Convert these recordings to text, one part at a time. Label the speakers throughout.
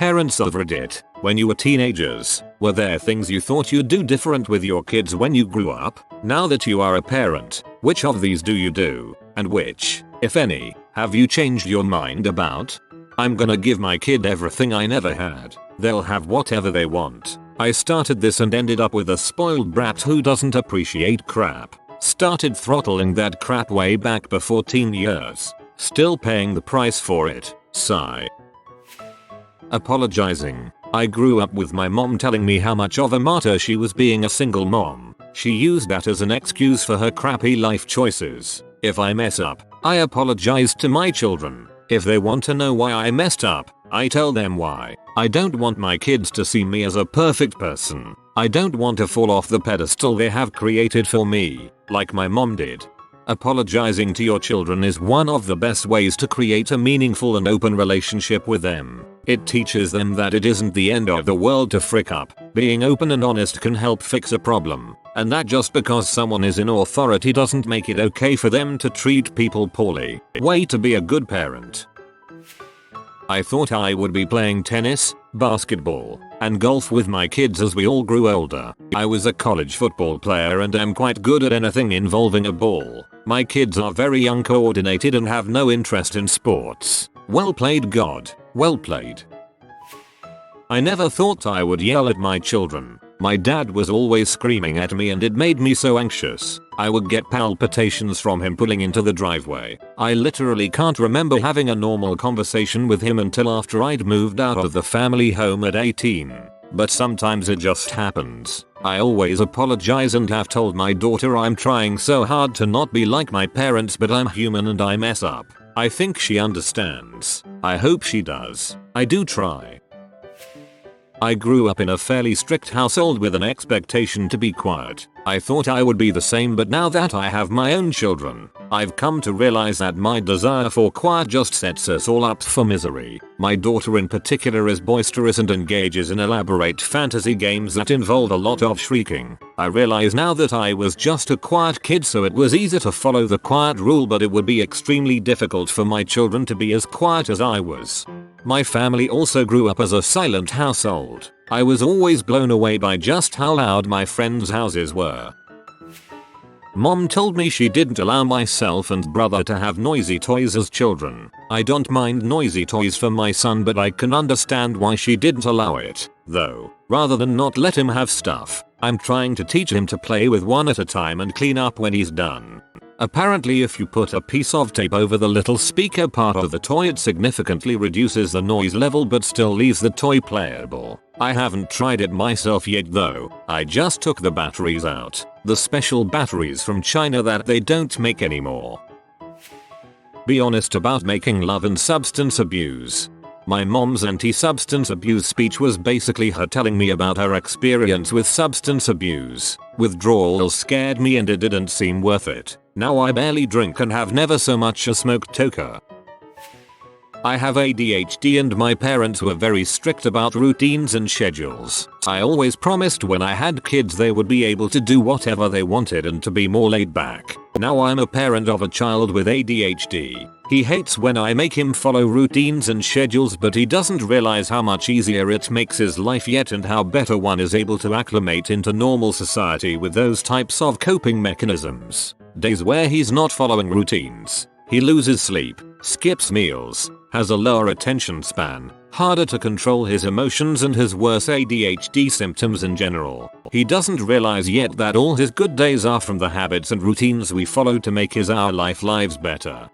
Speaker 1: Parents of Reddit, when you were teenagers, were there things you thought you'd do different with your kids when you grew up? Now that you are a parent, which of these do you do? And which, if any, have you changed your mind about? I'm gonna give my kid everything I never had. They'll have whatever they want. I started this and ended up with a spoiled brat who doesn't appreciate crap. Started throttling that crap way back before teen years. Still paying the price for it. Sigh. Apologizing. I grew up with my mom telling me how much of a martyr she was being a single mom. She used that as an excuse for her crappy life choices. If I mess up, I apologize to my children. If they want to know why I messed up, I tell them why. I don't want my kids to see me as a perfect person. I don't want to fall off the pedestal they have created for me, like my mom did. Apologizing to your children is one of the best ways to create a meaningful and open relationship with them. It teaches them that it isn't the end of the world to frick up. Being open and honest can help fix a problem, and that just because someone is in authority doesn't make it okay for them to treat people poorly. Way to be a good parent. I thought I would be playing tennis, basketball, and golf with my kids as we all grew older. I was a college football player and am quite good at anything involving a ball. My kids are very uncoordinated and have no interest in sports. Well played, God. Well played. I never thought I would yell at my children. My dad was always screaming at me and it made me so anxious. I would get palpitations from him pulling into the driveway. I literally can't remember having a normal conversation with him until after I'd moved out of the family home at 18. But sometimes it just happens. I always apologize and have told my daughter I'm trying so hard to not be like my parents, but I'm human and I mess up. I think she understands. I hope she does. I do try. I grew up in a fairly strict household with an expectation to be quiet. I thought I would be the same, but now that I have my own children, I've come to realize that my desire for quiet just sets us all up for misery. My daughter in particular is boisterous and engages in elaborate fantasy games that involve a lot of shrieking. I realize now that I was just a quiet kid, so it was easy to follow the quiet rule, but it would be extremely difficult for my children to be as quiet as I was. My family also grew up as a silent household. I was always blown away by just how loud my friends' houses were. Mom told me she didn't allow myself and brother to have noisy toys as children. I don't mind noisy toys for my son, but I can understand why she didn't allow it, though. Rather than not let him have stuff, I'm trying to teach him to play with one at a time and clean up when he's done. Apparently if you put a piece of tape over the little speaker part of the toy, it significantly reduces the noise level but still leaves the toy playable. I haven't tried it myself yet though. I just took the batteries out. The special batteries from China that they don't make anymore. Be honest about making love and substance abuse. My mom's anti-substance abuse speech was basically her telling me about her experience with substance abuse. Withdrawal scared me and it didn't seem worth it. Now I barely drink and have never so much as smoked toker. I have ADHD and my parents were very strict about routines and schedules. I always promised when I had kids they would be able to do whatever they wanted and to be more laid back. Now I'm a parent of a child with ADHD. He hates when I make him follow routines and schedules, but he doesn't realize how much easier it makes his life yet and how better one is able to acclimate into normal society with those types of coping mechanisms. Days where he's not following routines, he loses sleep, skips meals, has a lower attention span, harder to control his emotions and has worse ADHD symptoms in general. He doesn't realize yet that all his good days are from the habits and routines we follow to make our lives better.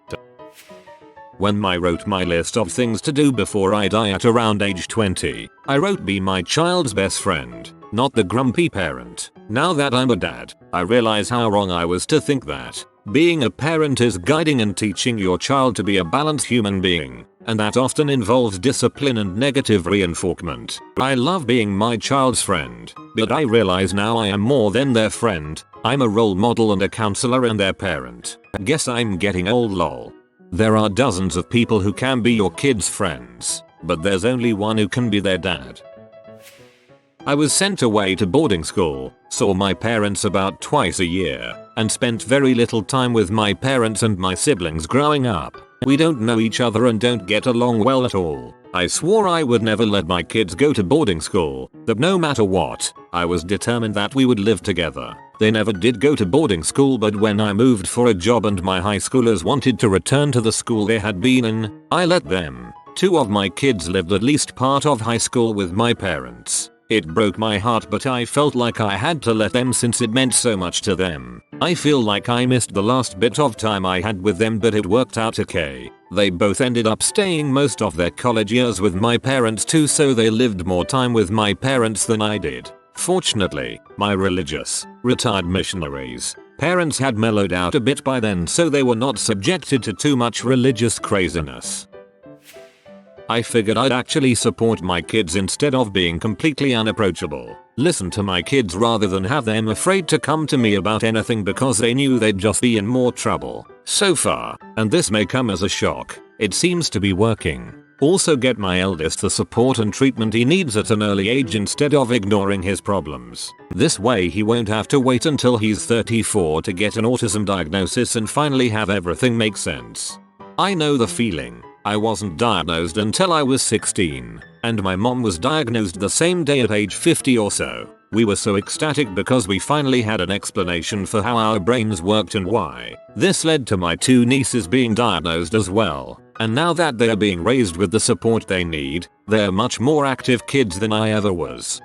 Speaker 1: When I wrote my list of things to do before I die at around age 20, I wrote be my child's best friend, not the grumpy parent. Now that I'm a dad, I realize how wrong I was to think that being a parent is guiding and teaching your child to be a balanced human being, and that often involves discipline and negative reinforcement. I love being my child's friend, but I realize now I am more than their friend. I'm a role model and a counselor and their parent. Guess I'm getting old, lol. There are dozens of people who can be your kids' friends, but there's only one who can be their dad. I was sent away to boarding school, saw my parents about twice a year, and spent very little time with my parents and my siblings growing up. We don't know each other and don't get along well at all. I swore I would never let my kids go to boarding school, that no matter what, I was determined that we would live together. They never did go to boarding school, but when I moved for a job and my high schoolers wanted to return to the school they had been in, I let them. 2 of my kids lived at least part of high school with my parents. It broke my heart, but I felt like I had to let them since it meant so much to them. I feel like I missed the last bit of time I had with them, but it worked out okay. They both ended up staying most of their college years with my parents too, so they lived more time with my parents than I did. Fortunately, my religious, retired missionaries' parents had mellowed out a bit by then, so they were not subjected to too much religious craziness. I figured I'd actually support my kids instead of being completely unapproachable. Listen to my kids rather than have them afraid to come to me about anything because they knew they'd just be in more trouble. So far, and this may come as a shock, it seems to be working. Also get my eldest the support and treatment he needs at an early age instead of ignoring his problems. This way he won't have to wait until he's 34 to get an autism diagnosis and finally have everything make sense. I know the feeling. I wasn't diagnosed until I was 16, and my mom was diagnosed the same day at age 50 or so. We were so ecstatic because we finally had an explanation for how our brains worked and why. This led to my 2 nieces being diagnosed as well, and now that they are being raised with the support they need, they're much more active kids than I ever was.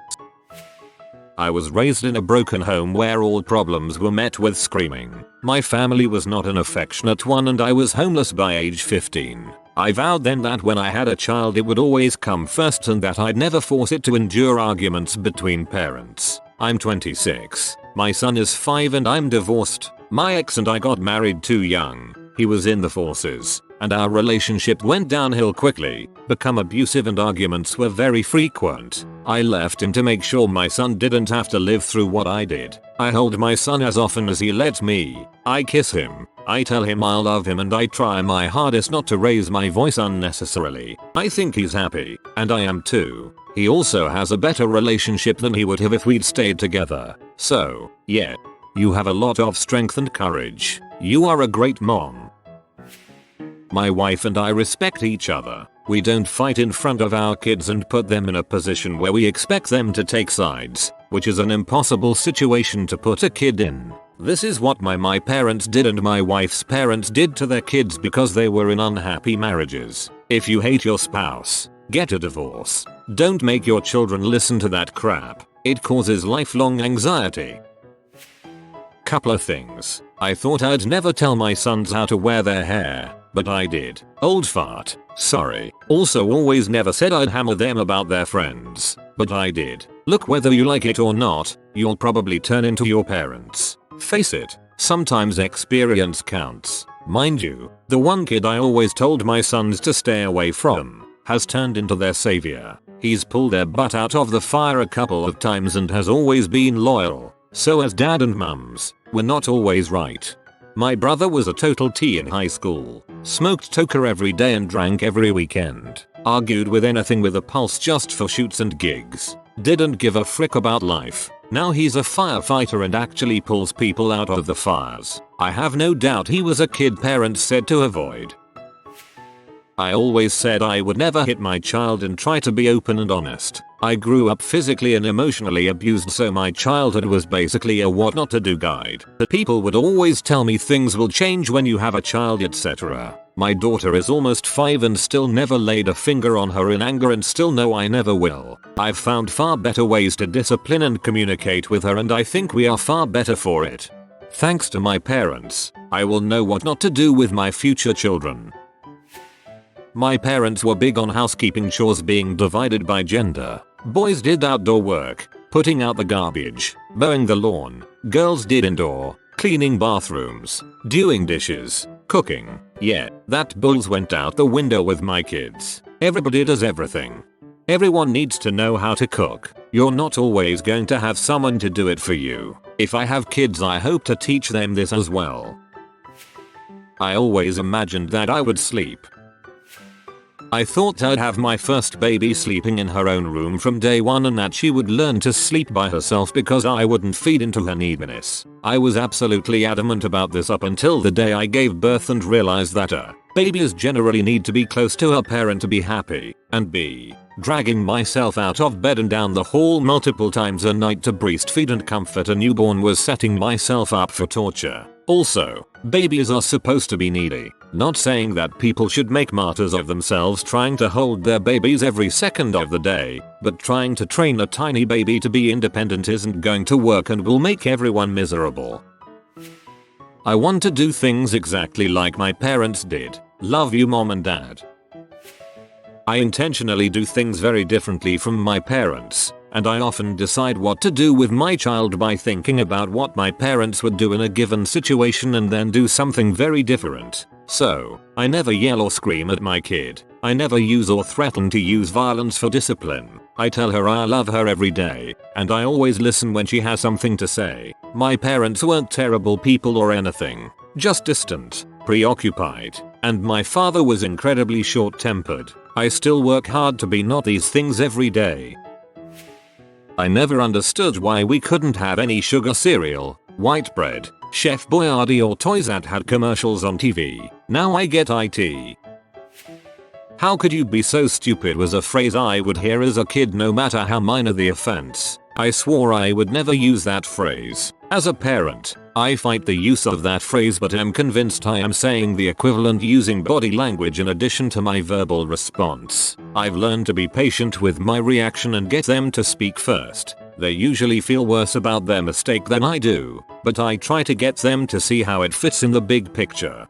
Speaker 1: I was raised in a broken home where all problems were met with screaming. My family was not an affectionate one and I was homeless by age 15. I vowed then that when I had a child it would always come first and that I'd never force it to endure arguments between parents. I'm 26. My son is 5 and I'm divorced. My ex and I got married too young. He was in the forces, and our relationship went downhill quickly, become abusive and arguments were very frequent. I left him to make sure my son didn't have to live through what I did. I hold my son as often as he lets me. I kiss him. I tell him I love him and I try my hardest not to raise my voice unnecessarily. I think he's happy, and I am too. He also has a better relationship than he would have if we'd stayed together. So, yeah. You have a lot of strength and courage. You are a great mom. My wife and I respect each other. We don't fight in front of our kids and put them in a position where we expect them to take sides, which is an impossible situation to put a kid in. This is what my parents did and my wife's parents did to their kids because they were in unhappy marriages. If you hate your spouse, get a divorce. Don't make your children listen to that crap. It causes lifelong anxiety. Couple of things. I thought I'd never tell my sons how to wear their hair, but I did. Old fart. Sorry. Also always never said I'd hammer them about their friends, but I did. Look, whether you like it or not, you'll probably turn into your parents. Face it, sometimes experience counts. Mind you, the one kid I always told my sons to stay away from has turned into their savior. He's pulled their butt out of the fire a couple of times and has always been loyal. So as dad and mums, we're not always right. My brother was a total T in high school, smoked toker every day and drank every weekend, argued with anything with a pulse just for shoots and gigs, didn't give a frick about life. Now he's a firefighter and actually pulls people out of the fires. I have no doubt he was a kid parents said to avoid. I always said I would never hit my child and try to be open and honest. I grew up physically and emotionally abused, so my childhood was basically a what not to do guide. The people would always tell me things will change when you have a child, etc. My daughter is almost 5 and still never laid a finger on her in anger and still know I never will. I've found far better ways to discipline and communicate with her and I think we are far better for it. Thanks to my parents, I will know what not to do with my future children. My parents were big on housekeeping chores being divided by gender. Boys did outdoor work, putting out the garbage, mowing the lawn. Girls did indoor, cleaning bathrooms, doing dishes, cooking. Yeah, that bulls went out the window with my kids. Everybody does everything. Everyone needs to know how to cook. You're not always going to have someone to do it for you. If I have kids, I hope to teach them this as well. I always imagined that I would sleep. I thought I'd have my first baby sleeping in her own room from day one and that she would learn to sleep by herself because I wouldn't feed into her neediness. I was absolutely adamant about this up until the day I gave birth and realized that Babies generally need to be close to a parent to be happy, and B. Dragging myself out of bed and down the hall multiple times a night to breastfeed and comfort a newborn was setting myself up for torture. Also, babies are supposed to be needy. Not saying that people should make martyrs of themselves trying to hold their babies every second of the day, but trying to train a tiny baby to be independent isn't going to work and will make everyone miserable. I want to do things exactly like my parents did. Love you, mom and dad. I intentionally do things very differently from my parents, and I often decide what to do with my child by thinking about what my parents would do in a given situation and then do something very different. So, I never yell or scream at my kid. I never use or threaten to use violence for discipline. I tell her I love her every day, and I always listen when she has something to say. My parents weren't terrible people or anything, just distant, preoccupied, and my father was incredibly short-tempered. I still work hard to be not these things every day. I never understood why we couldn't have any sugar cereal, white bread, Chef Boyardee or toys that had commercials on TV. Now I get it. How could you be so stupid was a phrase I would hear as a kid no matter how minor the offense. I swore I would never use that phrase. As a parent, I fight the use of that phrase but am convinced I am saying the equivalent using body language in addition to my verbal response. I've learned to be patient with my reaction and get them to speak first. They usually feel worse about their mistake than I do, but I try to get them to see how it fits in the big picture.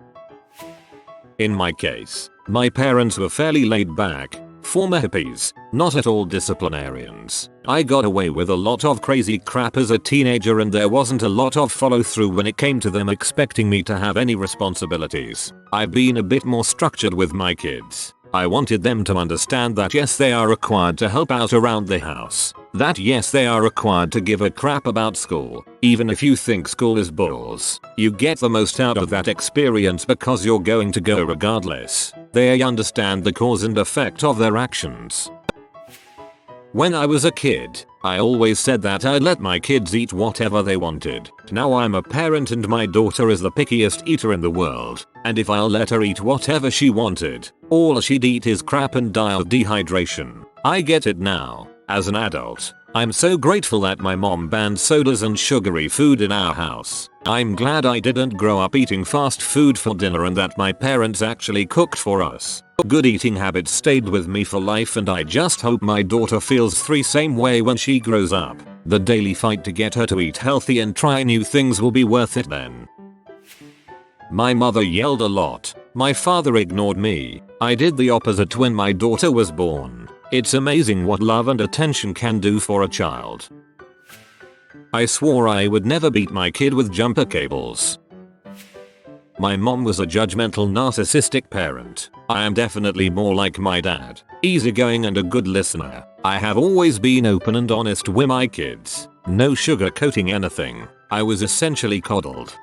Speaker 1: In my case, my parents were fairly laid back, former hippies, not at all disciplinarians. I got away with a lot of crazy crap as a teenager and there wasn't a lot of follow through when it came to them expecting me to have any responsibilities. I've been a bit more structured with my kids. I wanted them to understand that yes, they are required to help out around the house. That yes, they are required to give a crap about school. Even if you think school is balls, you get the most out of that experience because you're going to go regardless. They understand the cause and effect of their actions. When I was a kid, I always said that I'd let my kids eat whatever they wanted. Now I'm a parent and my daughter is the pickiest eater in the world, and if I'll let her eat whatever she wanted, all she'd eat is crap and die of dehydration. I get it now. As an adult, I'm so grateful that my mom banned sodas and sugary food in our house. I'm glad I didn't grow up eating fast food for dinner and that my parents actually cooked for us. Good eating habits stayed with me for life and I just hope my daughter feels the same way when she grows up. The daily fight to get her to eat healthy and try new things will be worth it then. My mother yelled a lot. My father ignored me. I did the opposite when my daughter was born. It's amazing what love and attention can do for a child. I swore I would never beat my kid with jumper cables. My mom was a judgmental, narcissistic parent. I am definitely more like my dad, easygoing and a good listener. I have always been open and honest with my kids. No sugarcoating anything. I was essentially coddled,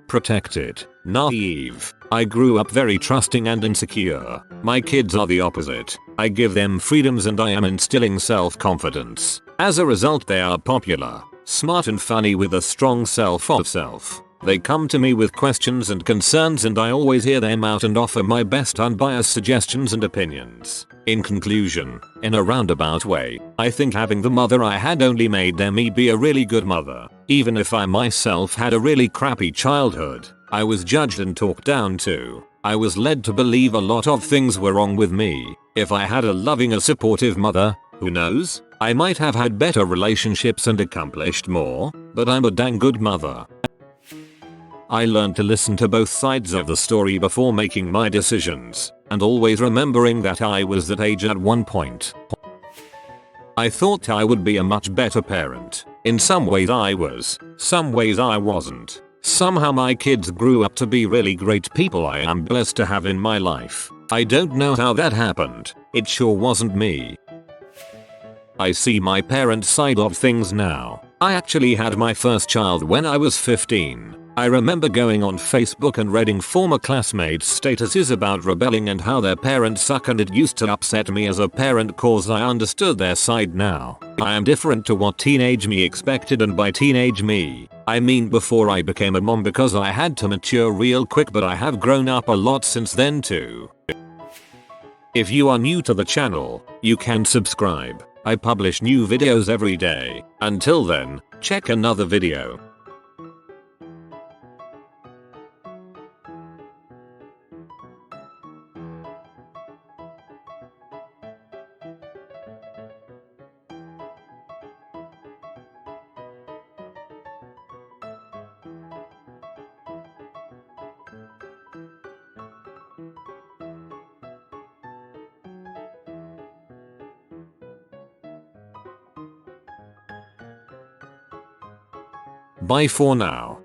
Speaker 1: protected, naive. I grew up very trusting and insecure. My kids are the opposite. I give them freedoms and I am instilling self-confidence. As a result, they are popular, smart and funny with a strong self of self. They come to me with questions and concerns and I always hear them out and offer my best unbiased suggestions and opinions. In conclusion, in a roundabout way, I think having the mother I had only made me be a really good mother. Even if I myself had a really crappy childhood, I was judged and talked down to. I was led to believe a lot of things were wrong with me. If I had a loving and supportive mother, who knows? I might have had better relationships and accomplished more, but I'm a dang good mother. I learned to listen to both sides of the story before making my decisions, and always remembering that I was that age at one point. I thought I would be a much better parent. In some ways I was, some ways I wasn't. Somehow my kids grew up to be really great people I am blessed to have in my life. I don't know how that happened. It sure wasn't me. I see my parents' side of things now. I actually had my first child when I was 15. I remember going on Facebook and reading former classmates' statuses about rebelling and how their parents suck, and it used to upset me as a parent cause I understood their side now. I am different to what teenage me expected, and by teenage me, I mean before I became a mom because I had to mature real quick, but I have grown up a lot since then too. If you are new to the channel, you can subscribe. I publish new videos every day. Until then, check another video. Bye for now.